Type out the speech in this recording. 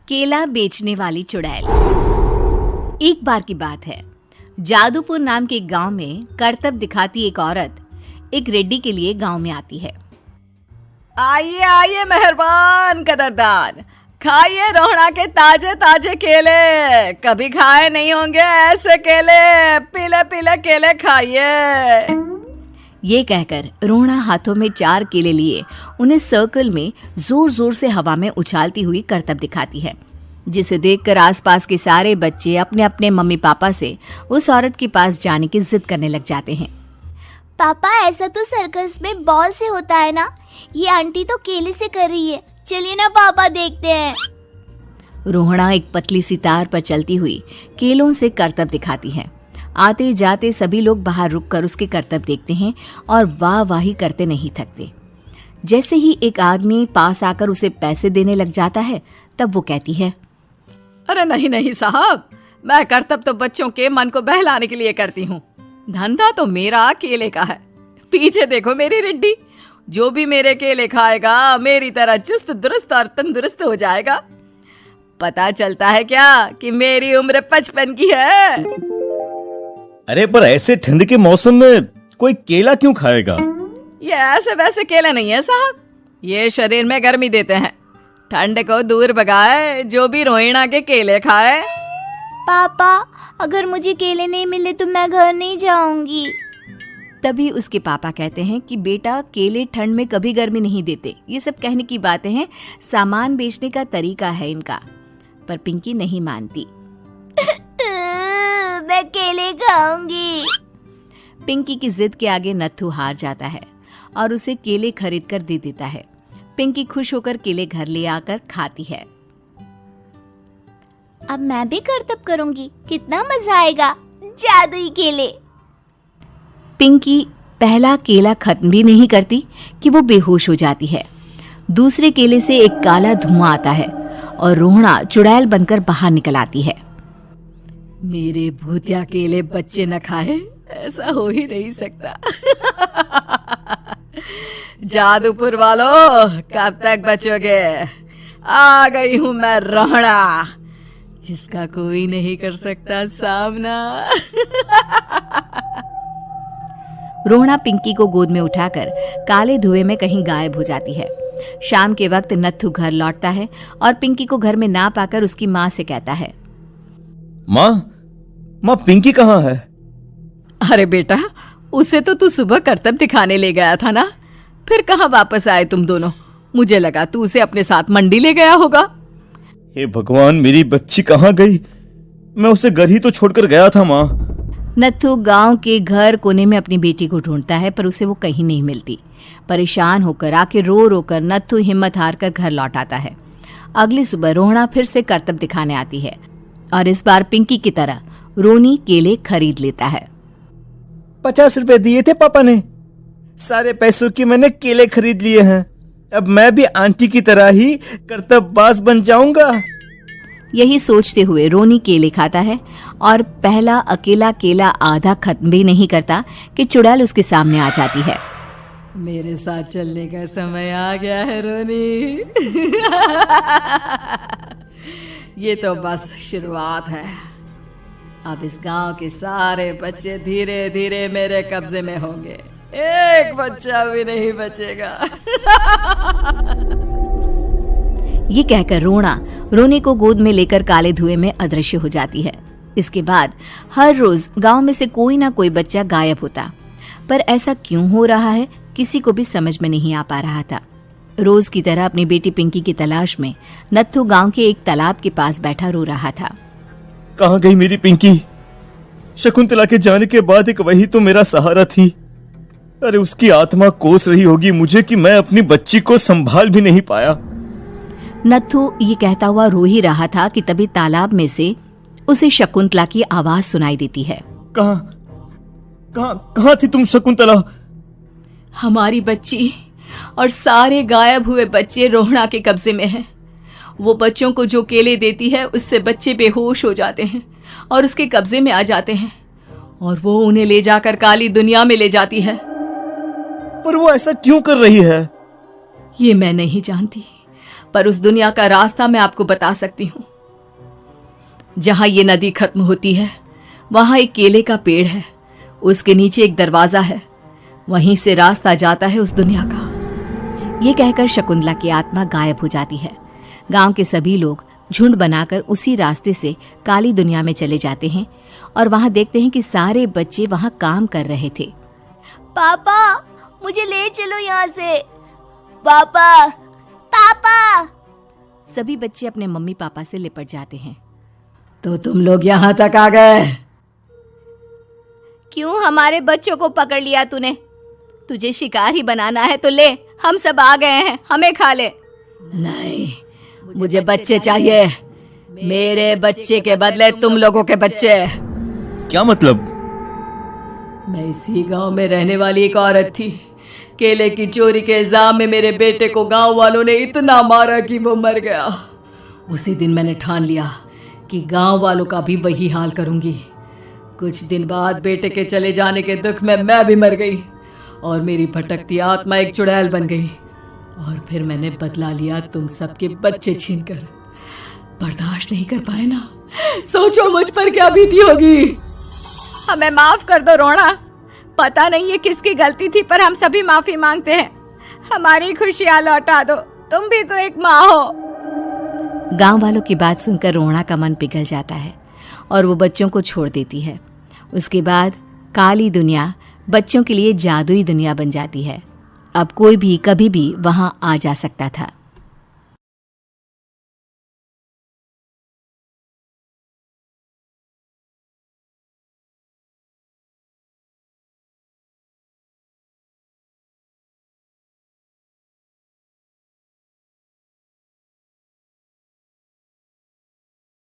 केला बेचने वाली चुड़ैल। एक बार की बात है, जादूपुर नाम के एक गांव में करतब दिखाती एक औरत एक रेड्डी के लिए गांव में आती है। आइए आइए मेहरबान कदरदान, खाइए रोहड़ा के ताजे ताजे केले। कभी खाए नहीं होंगे ऐसे केले, पीले पीले केले खाइए। ये कहकर रोहड़ा हाथों में 4 केले लिए उन्हें सर्कल में जोर जोर से हवा में उछालती हुई करतब दिखाती है, जिसे देखकर आसपास के सारे बच्चे अपने अपने मम्मी पापा से उस औरत के पास जाने की जिद करने लग जाते हैं। पापा, ऐसा तो सर्कस में बॉल से होता है ना, ये आंटी तो केले से कर रही है। चलिए ना पापा, देखते हैं। रोहड़ा एक पतली सी तार पर चलती हुई केलों से करतब दिखाती है। आते जाते सभी लोग बाहर रुककर उसके करतब देखते हैं और वाह वाही करते नहीं थकते। जैसे ही एक आदमी पास आकर उसे पैसे देने लग जाता है, तब वो कहती है, अरे नहीं नहीं साहब, मैं करतब तो बच्चों के मन को बहलाने के लिए करती हूँ। धंधा तो मेरा केले का है। पीछे देखो मेरी रिड्डी, जो भी मेरे केले खाएगा मेरी तरह चुस्त दुरुस्त और तंदुरुस्त हो जाएगा। पता चलता है क्या कि मेरी उम्र 55 की है। अरे पर ऐसे ठंड के मौसम में कोई केला क्यों खाएगा? ये ऐसे वैसे केले नहीं है साहब, ये शरीर में गर्मी देते हैं। ठंड को दूर भगाए जो भी रोहिणा के केले खाए। पापा, अगर मुझे केले नहीं मिले तो मैं घर नहीं जाऊंगी। तभी उसके पापा कहते हैं कि बेटा, केले ठंड में कभी गर्मी नहीं देते। ये सब कहने की बातें हैं, सामान बेचने का तरीका है इनका। पर पिंकी नहीं मानती। मैं केले खाऊंगी। पिंकी की जिद के आगे नत्थू हार जाता है और उसे केले खरीद कर दे देता है। पिंकी खुश होकर केले घर ले आकर खाती है। अब मैं भी करतब करूंगी, कितना मजा आएगा। जादुई केले। पिंकी पहला केला खत्म भी नहीं करती कि वो बेहोश हो जाती है। दूसरे केले से एक काला धुआं आता है और रोहड़ा चुड़ैल बनकर बाहर निकल आती है। मेरे भूतिया केले बच्चे न खाए, ऐसा हो ही नहीं सकता। जादूपुर वालों, कब तक बचोगे? आ गई हूं मैं रोहड़ा, जिसका कोई नहीं कर सकता सामना। रोहड़ा पिंकी को गोद में उठाकर काले धुएं में कहीं गायब हो जाती है। शाम के वक्त नत्थू घर लौटता है और पिंकी को घर में ना पाकर उसकी माँ से कहता है, माँ पिंकी कहाँ है? अरे बेटा, उसे तो तू सुबह करतब दिखाने ले गया था ना, फिर कहाँ वापस आए तुम दोनों? मुझे लगा तू उसे अपने साथ मंडी ले गया होगा। हे भगवान, मेरी बच्ची कहाँ गई? मैं उसे घर ही तो छोड़कर गया था माँ। नत्थू गांव के घर कोने में अपनी बेटी को ढूंढता है, पर उसे वो कहीं नहीं मिलती। परेशान होकर आखिर रो रो कर नत्थू हिम्मत हार कर घर लौट आता है। अगली सुबह रोहड़ा फिर से करतब दिखाने आती है और इस बार पिंकी की तरह रोनी केले खरीद लेता है। 50 रुपए दिए थे पापा ने, सारे पैसों की मैंने केले खरीद लिए हैं। अब मैं भी आंटी की तरह ही करतबबाज बन जाऊंगा। यही सोचते हुए रोनी केले खाता है और पहला अकेला केला आधा खत्म भी नहीं करता कि चुड़ैल उसके सामने आ जाती है। मेरे साथ चलने का समय आ गया है रोनी। ये तो बस शुरुआत है। अब इस गांव के सारे बच्चे धीरे धीरे मेरे कब्जे में होंगे, एक बच्चा भी नहीं बचेगा। ये कहकर रोना रोनी को गोद में लेकर काले धुएं में अदृश्य हो जाती है। इसके बाद हर रोज गांव में से कोई ना कोई बच्चा गायब होता, पर ऐसा क्यों हो रहा है किसी को भी समझ में नहीं आ पा रहा था। रोज की तरह अपनी बेटी पिंकी की तलाश में नत्थू गांव के एक तालाब के पास बैठा रो रहा था। कहाँ गई मेरी पिंकी? शकुंतला के जाने के बाद एक वही तो मेरा सहारा थी। अरे उसकी आत्मा कोस रही होगी मुझे कि मैं अपनी बच्ची को संभाल भी नहीं पाया। नत्थू ये कहता हुआ रो ही रहा था कि तभी तालाब में से उसे शकुंतला की आवाज सुनाई देती है। कहाँ थी तुम शकुंतला? हमारी बच्ची और सारे गायब हुए बच्चे रोहड़ा के कब्जे में हैं। वो बच्चों को जो केले देती है उससे बच्चे बेहोश हो जाते हैं और उसके कब्जे में आ जाते हैं और वो उन्हें ले जाकर काली दुनिया में ले जाती है। पर वो ऐसा क्यों कर रही है? ये मैं नहीं जानती, पर उस दुनिया का रास्ता मैं आपको बता सकती हूँ। जहां ये नदी खत्म होती है वहां एक केले का पेड़ है, उसके नीचे एक दरवाजा है, वहीं से रास्ता जाता है उस दुनिया का। ये कहकर शकुंतला की आत्मा गायब हो जाती है। गांव के सभी लोग झुंड बनाकर उसी रास्ते से काली दुनिया में चले जाते हैं और वहां देखते हैं कि सारे बच्चे वहां काम कर रहे थे। पापा मुझे ले चलो यहाँ से। पापा पापा। सभी बच्चे अपने मम्मी पापा से लिपट जाते हैं। तो तुम लोग यहां तक आ गए? क्यों हमारे बच्चों को पकड़ लिया तूने? तुझे शिकार ही बनाना है तो ले, हम सब आ गए हैं, हमें खा ले। नहीं, मुझे बच्चे चाहिए। मेरे बच्चे के बदले तुम लोगों के बच्चे। क्या मतलब? मैं इसी गांव में रहने वाली एक औरत थी। केले की चोरी के इल्जाम में मेरे बेटे को गांव वालों ने इतना मारा कि वो मर गया। उसी दिन मैंने ठान लिया कि गांव वालों का भी वही हाल करूंगी। कुछ दिन बाद बेटे के चले जाने के दुख में मैं भी मर गई और मेरी भटकती आत्मा एक चुड़ैल बन गई। और फिर मैंने बदला लिया तुम सबके बच्चे छीनकर। बर्दाश्त नहीं कर पाए ना? सोचो मुझ पर क्या बीती होगी। हमें माफ कर दो रोना। पता नहीं ये किसकी गलती थी, पर हम सभी माफी मांगते हैं। हमारी खुशियां लौटा दो, तुम भी तो एक माँ हो। गांव वालों की बात सुनकर रोना का मन पिघल जाता है और वो बच्चों को छोड़ देती है। उसके बाद काली दुनिया बच्चों के लिए जादुई दुनिया बन जाती है। अब कोई भी कभी भी वहां आ जा सकता था।